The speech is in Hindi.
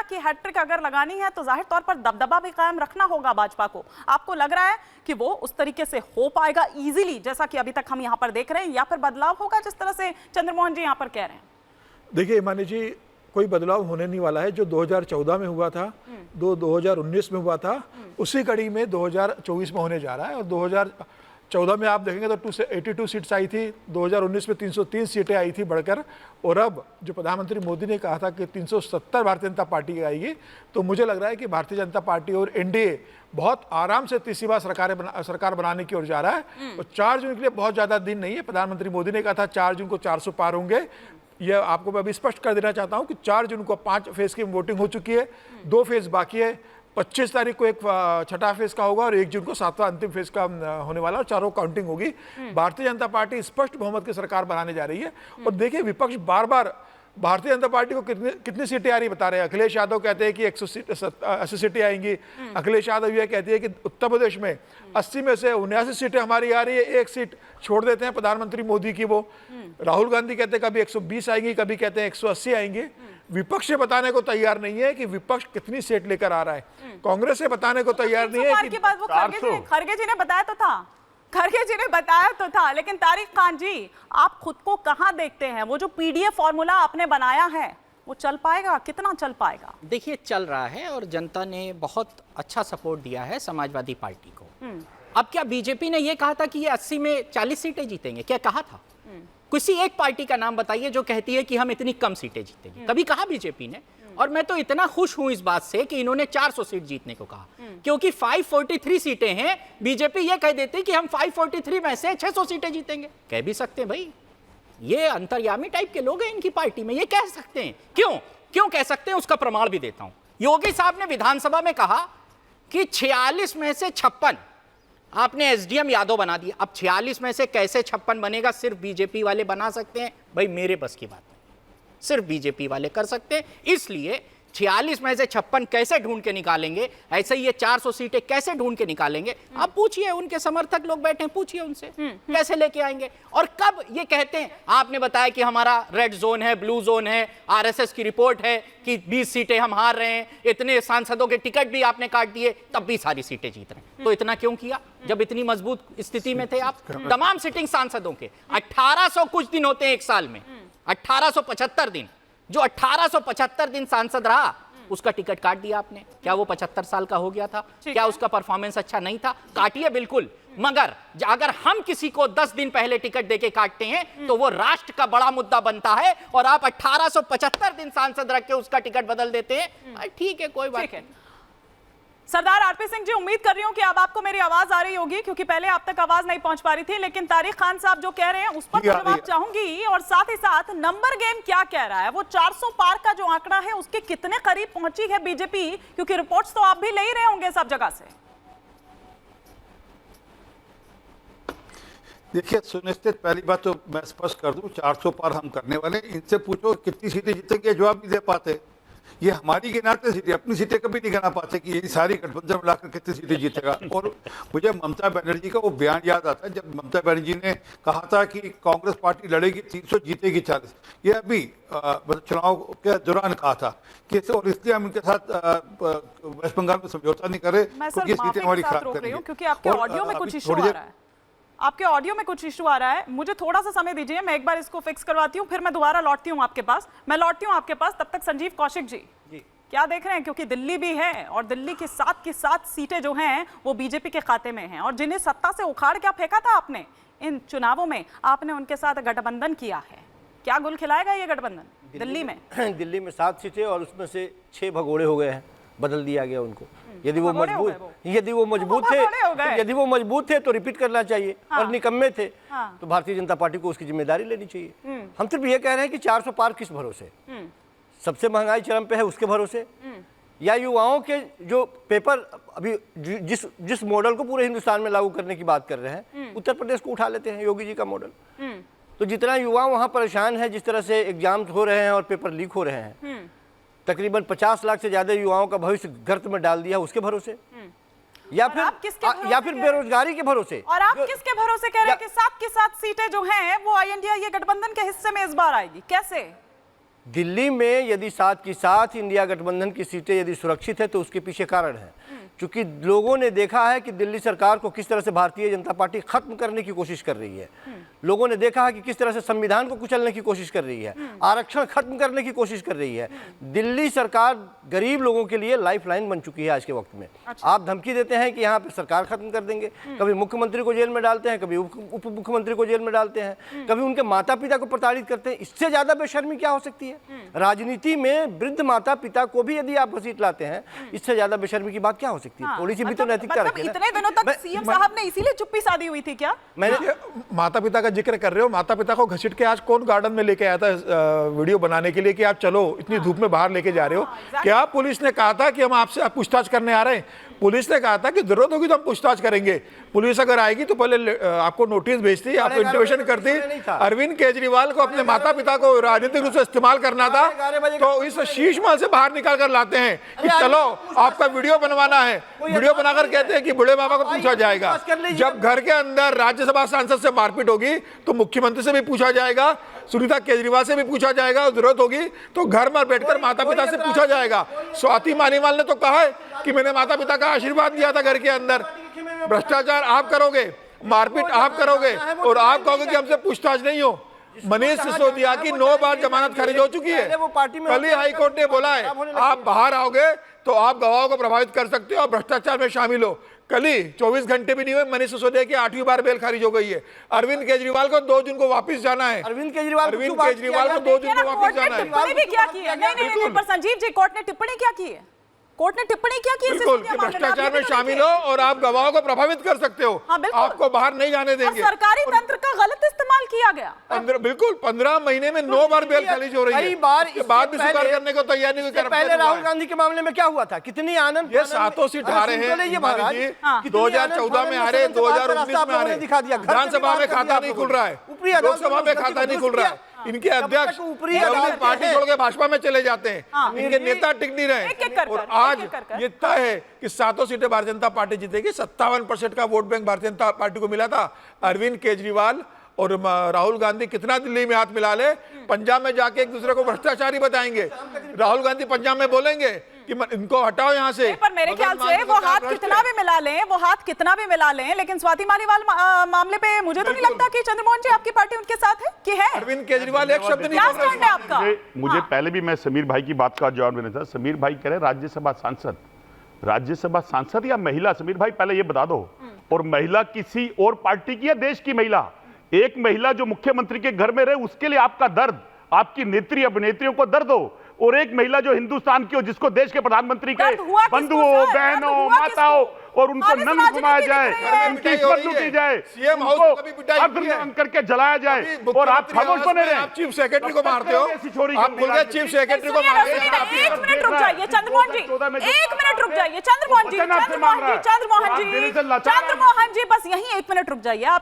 कि हैट्रिक अगर लगानी है तो जाहिर तौर पर दबदबा भी कायम रखना होगा भाजपा को। आपको लग रहा है कि वो उस तरीके से हो पाएगा इजीली जैसा कि अभी तक हम यहाँ पर देख रहे हैं, या फिर बदलाव होगा जिस तरह से चंद्रमोहन जी यहाँ पर कह रहे हैं? देखिए हिमानी जी, कोई बदलाव होने नहीं वाला है। जो 2014 में हुआ था, 2019 में हुआ था, उसी कड़ी में 2024 में होने जा रहा है। और 2014 में आप देखेंगे तो 282 सीट्स आई थी, 2019 में 303 सीटें आई थी बढ़कर, और अब जो प्रधानमंत्री मोदी ने कहा था कि 370 भारतीय जनता पार्टी की आएगी, तो मुझे लग रहा है कि भारतीय जनता पार्टी और एनडीए बहुत आराम से तीसरी बार सरकार बनाने की ओर जा रहा है। और 4 जून के लिए बहुत ज़्यादा दिन नहीं है। प्रधानमंत्री मोदी ने कहा था 4 जून को 400 पार होंगे। यह आपको मैं अभी स्पष्ट कर देना चाहता हूं कि 4 जून को 5 फेज की वोटिंग हो चुकी है, 2 फेज बाकी है। 25 तारीख को एक छठा फेज का होगा और 1 जून को 7वां अंतिम फेज का होने वाला, और चारों काउंटिंग होगी। भारतीय जनता पार्टी स्पष्ट बहुमत की सरकार बनाने जा रही है। और देखिए विपक्ष बार बार भारतीय जनता पार्टी को कितनी सीटें आ रही बता रहे हैं। अखिलेश यादव कहते हैं कि 180 सीटें आएंगी। अखिलेश यादव यह कहती है कि उत्तर प्रदेश में 80 में से 79 सीटें हमारी आ रही है, 1 सीट छोड़ देते हैं प्रधानमंत्री मोदी की वो। राहुल गांधी कहते हैं कभी 120 आएंगी, कभी कहते हैं 180 आएंगी। विपक्ष से बताने को तैयार नहीं है कि विपक्ष कितनी सीट लेकर आ रहा है। कांग्रेस से बताने को तैयार नहीं है कि खरगे जी ने बताया तो था, खरगे जी ने बताया तो था। लेकिन तारिक खान जी, आप खुद को कहां देखते हैं? वो जो पीडीएफ फॉर्मूला आपने बनाया है वो चल पाएगा? कितना चल पाएगा? देखिए चल रहा है और जनता ने बहुत अच्छा सपोर्ट दिया है समाजवादी पार्टी को। अब क्या बीजेपी ने यह कहा था कि ये 80 में 40 सीटें जीतेंगे? क्या कहा था? किसी एक पार्टी का नाम बताइए जो कहती है कि हम इतनी कम सीटें जीतेंगे। कभी कहा बीजेपी ने? और मैं तो इतना खुश हूं इस बात से कि इन्होंने 400 सीट जीतने को कहा, क्योंकि 543 सीटें हैं। बीजेपी ये कह देती कि हम 543 में से 600 सीटें जीतेंगे। कह भी सकते हैं भाई, ये अंतर्यामी टाइप के लोग हैं इनकी पार्टी में, ये कह सकते हैं। क्यों कह सकते हैं उसका प्रमाण भी देता हूं। योगी साहब ने विधानसभा में कहा कि 46 में से 56 आपने एसडीएम यादव बना दिया। अब 46 में से कैसे 56 बनेगा? सिर्फ बीजेपी वाले बना सकते हैं भाई, मेरे बस की बात नहीं, सिर्फ बीजेपी वाले कर सकते हैं। इसलिए 46 में से 56 कैसे ढूंढ के निकालेंगे, ऐसे ही ये 400 सीटें कैसे ढूंढ के निकालेंगे? आप पूछिए, उनके समर्थक लोग बैठे हैं, पूछिए उनसे कैसे लेके आएंगे। और कब ये कहते हैं? आपने बताया कि हमारा रेड जोन है, ब्लू जोन है, आरएसएस की रिपोर्ट है कि 20 सीटें हम हार रहे हैं, इतने सांसदों के टिकट भी आपने काट दिए, तब भी सारी सीटें जीत रहे हैं। तो इतना क्यों किया जब इतनी मजबूत स्थिति में थे आप? तमाम सिटिंग सांसदों के 1800 कुछ दिन होते हैं एक साल में, 1875 दिन। जो 1875 दिन सांसद रहा उसका टिकट काट दिया आपने। क्या वो 75 साल का हो गया था? क्या उसका परफॉर्मेंस अच्छा नहीं था? काटिए बिल्कुल, मगर अगर हम किसी को 10 दिन पहले टिकट देके काटते हैं तो वो राष्ट्र का बड़ा मुद्दा बनता है, और आप 1875 दिन सांसद रख के उसका टिकट बदल देते हैं। ठीक है, कोई बात नहीं। सरदार आरपी सिंह जी, उम्मीद कर रही हूं कि अब आपको मेरी आवाज आ रही होगी, क्योंकि पहले आप तक आवाज नहीं पहुंच पा रही थी। लेकिन तारिक खान साहब जो कह रहे हैं उस पर तो जवाब चाहूंगी, और साथ ही साथ नंबर गेम क्या कह रहा है? वो 400 पार का जो आंकड़ा है उसके कितने करीब पहुंची है बीजेपी? क्योंकि रिपोर्ट्स तो आप भी ले ही रहे होंगे सब जगह से। देखिए, सुनिश्चित पहली बात तो मैं स्पष्ट कर दूं, 400 पार हम करने वाले। इनसे पूछो कितनी सीटें जीतेंगे, जवाब नहीं दे पाते। ये हमारी गिनाते सीटें, अपनी सीटें कभी नहीं गिना पाते कि ये सारी गठबंधन मिलाकर कितनी सीटें जीतेगा। और मुझे ममता बनर्जी का वो बयान याद आता है जब ममता बनर्जी ने कहा था कि कांग्रेस पार्टी लड़ेगी 300, जीतेगी 40। ये अभी चुनाव के दौरान कहा था कि और इसलिए हम इनके साथ वेस्ट बंगाल में समझौता नहीं करे क्योंकि सीटें हमारी खराब करेंगे। क्योंकि आपके ऑडियो में कुछ इशू आ रहा है, आपके ऑडियो में कुछ इशू आ रहा है। मुझे थोड़ा सा समय दीजिए, मैं एक बार इसको फिक्स करवाती हूँ, फिर मैं दोबारा लौटती हूँ आपके पास। मैं लौटती हूँ आपके पास, तब तक संजीव कौशिक जी क्या देख रहे हैं? क्योंकि दिल्ली भी है और दिल्ली की 7 की 7 सीटें जो हैं वो बीजेपी के खाते में हैं, और जिन्हें सत्ता से उखाड़ क्या फेंका था आपने इन चुनावों में, आपने उनके साथ गठबंधन किया है। क्या गुल खिलाएगा ये गठबंधन दिल्ली में? दिल्ली में 7 सीटें और उसमें से 6 भगोड़े हो गए हैं, बदल दिया गया उनको। यदि वो मजबूत थे तो रिपीट करना चाहिए। हाँ। और निकम्मे थे तो भारतीय जनता पार्टी को उसकी जिम्मेदारी लेनी चाहिए। हम सिर्फ ये कह रहे हैं कि 400 पार किस भरोसे? सबसे महंगाई चरम पे है उसके भरोसे, या युवाओं के जो पेपर अभी जिस मॉडल को पूरे हिंदुस्तान में लागू करने की बात कर रहे हैं, उत्तर प्रदेश को उठा लेते हैं, योगी जी का मॉडल। तो जितना युवा वहां परेशान है, जिस तरह से एग्जाम हो रहे हैं और पेपर लीक हो रहे हैं, तकरीबन 50 लाख से ज्यादा युवाओं का भविष्य गर्त में डाल दिया उसके भरोसे, या फिर बेरोजगारी के भरोसे। और आप किसके भरोसे कह रहे हैं कि 7 की 7 सीटें जो हैं वो इंडिया ये गठबंधन के हिस्से में इस बार आएगी? कैसे? दिल्ली में यदि साथ की साथ इंडिया गठबंधन की सीटें यदि सुरक्षित है तो उसके पीछे कारण है, क्योंकि लोगों ने देखा है कि दिल्ली सरकार को किस तरह से भारतीय जनता पार्टी खत्म करने की कोशिश कर रही है। लोगों ने देखा है कि किस तरह से संविधान को कुचलने की कोशिश कर रही है, आरक्षण खत्म करने की कोशिश कर रही है। दिल्ली सरकार गरीब लोगों के लिए लाइफलाइन बन चुकी है आज के वक्त में। आप धमकी देते हैं कि यहाँ पे सरकार खत्म कर देंगे, कभी मुख्यमंत्री को जेल में डालते हैं, कभी उप मुख्यमंत्री को जेल में डालते हैं, कभी उनके माता पिता को प्रताड़ित करते हैं। इससे ज्यादा बेशर्मी क्या हो सकती है? राजनीति में वृद्ध माता पिता को भी यदि आप घसीट लाते हैं, इससे ज्यादा बेशर्मी की बात क्या हो सकती है? थोड़ी सी भी तो नैतिकता रखिए ना। इतने दिनों तक सीएम साहब ने इसीलिए चुप्पी साधी हुई थी क्या? मैंने माता पिता का जिक्र कर रहे हो, माता पिता को घसीट के आज कौन गार्डन में लेके आया था वीडियो बनाने के लिए कि आप चलो, इतनी धूप में बाहर लेके जा रहे हो? क्या पुलिस ने कहा था कि हम आपसे पूछताछ करने आ रहे हैं? पुलिस ने कहा था कि जरूरत होगी तो हम पूछताछ करेंगे। पुलिस अगर आएगी तो पहले आपको नोटिस भेजती, आपको इंटिमेशन करती। अरविंद केजरीवाल को अपने माता पिता को राजनीतिक रूप से इस्तेमाल करना था, तो इस शीश महल से बाहर निकाल कर लाते हैं कि चलो आपका वीडियो बनवाना है। वीडियो बनाकर कहते हैं कि बूढ़े बाबा को पूछा जाएगा। जब घर के अंदर राज्यसभा सांसद से मारपीट होगी तो मुख्यमंत्री से भी पूछा जाएगा, सुनीता केजरीवाल से भी पूछा जाएगा, जरूरत होगी तो घर में बैठकर माता पिता से पूछा जाएगा। स्वाति मालीवाल ने तो कहा है कि मैंने माता पिता का आशीर्वाद दिया था घर के अंदर। भ्रष्टाचार आप करोगे, मारपीट आप करोगे और आप कहोगे कि हमसे पूछताछ नहीं हो। मनीष सिसोदिया की 9 बार जमानत खारिज हो चुकी है। कल ही हाईकोर्ट ने बोला है आप बाहर आओगे तो आप गवाहों को प्रभावित कर सकते हो और भ्रष्टाचार में शामिल हो। कल ही 24 घंटे भी नहीं हुए, मनीष सिसोदिया की 8वीं बार बेल खारिज हो गई है। अरविंद केजरीवाल को 2 जून को वापस जाना है। अरविंद केजरीवाल को 2 जून को वापस जाना है। टिप्पणी भी क्या की है? नहीं, पर संजीव जी, कोर्ट ने टिप्पणी क्या की है? कोर्ट ने टिप्पणी क्या की है? बिल्कुल कि भ्रष्टाचार में शामिल हो और आप गवाहों को प्रभावित कर सकते हो। आपको बाहर नहीं जाने देंगे। सरकारी तंत्र का गलत इस्तेमाल किया गया। बिल्कुल 15 महीने में 9 बार बेल खारिज हो रही है। कई बार इसके बाद भी स्वीकार करने को तैयार नहीं कर। पहले राहुल गांधी के मामले में क्या हुआ था? कितनी आनंद, ये 7 सीट हारे हैं। 2014 में हारे, 2019 में हारे। विधानसभा में खाता नहीं खुल रहा है, लोकसभा में खाता नहीं खुल रहा है। इनके अध्यक्ष पार्टी छोड़ के भाजपा में चले जाते हैं, इनके नेता टिक नहीं रहे। और आज ये तय है कि 7 सीटें भारतीय जनता पार्टी जीतेगी। 57% का vote bank Bharatiya Janata party को मिला था। अरविंद केजरीवाल और राहुल गांधी कितना दिल्ली में हाथ मिला ले, पंजाब में जाके एक दूसरे को भ्रष्टाचारी बताएंगे। राहुल गांधी पंजाब में बोलेंगे कि इनको हटाओ यहाँ से। पर मेरे ख्याल से वो हाथ कितना भी मिला लें, लेकिन स्वाति मालीवाल मामले पे मुझे तो नहीं लगता कि चंद्रमोहन जी आपकी पार्टी उनके साथ है कि है। अरविंद केजरीवाल एक शब्द नहीं बोल रहे हैं आपका। मुझे पहले भी मैं समीर भाई की बात का जवाब देना था। समीर भाई कह रहे राज्यसभा सांसद या महिला? समीर भाई पहले ये बता दो, और महिला किसी और पार्टी की है, देश की महिला? एक महिला जो मुख्यमंत्री के घर में रहे उसके लिए आपका दर्द, आपकी नेत्री अभिनेत्रियों को दर्द हो, और एक महिला जो हिंदुस्तान की हो, जिसको देश के प्रधानमंत्री के बंधुओं, बहनों, माताओं, और उनको नंद घुमाया जाए, उनकी इज्जत लूटी जाए, उनको अर्धनग्न करके जलाया जाए, और आप खामोश बने रहे। आप चीफ सेक्रेटरी को मारते हो, आप खुल के चीफ सेक्रेटरी को मारते हो। 1 मिनट रुक जाइए चंद्रमोहन जी, 1 मिनट रुक जाइए चंद्रमोहन जी, बस यहीं 1 मिनट रुक जाइए आप।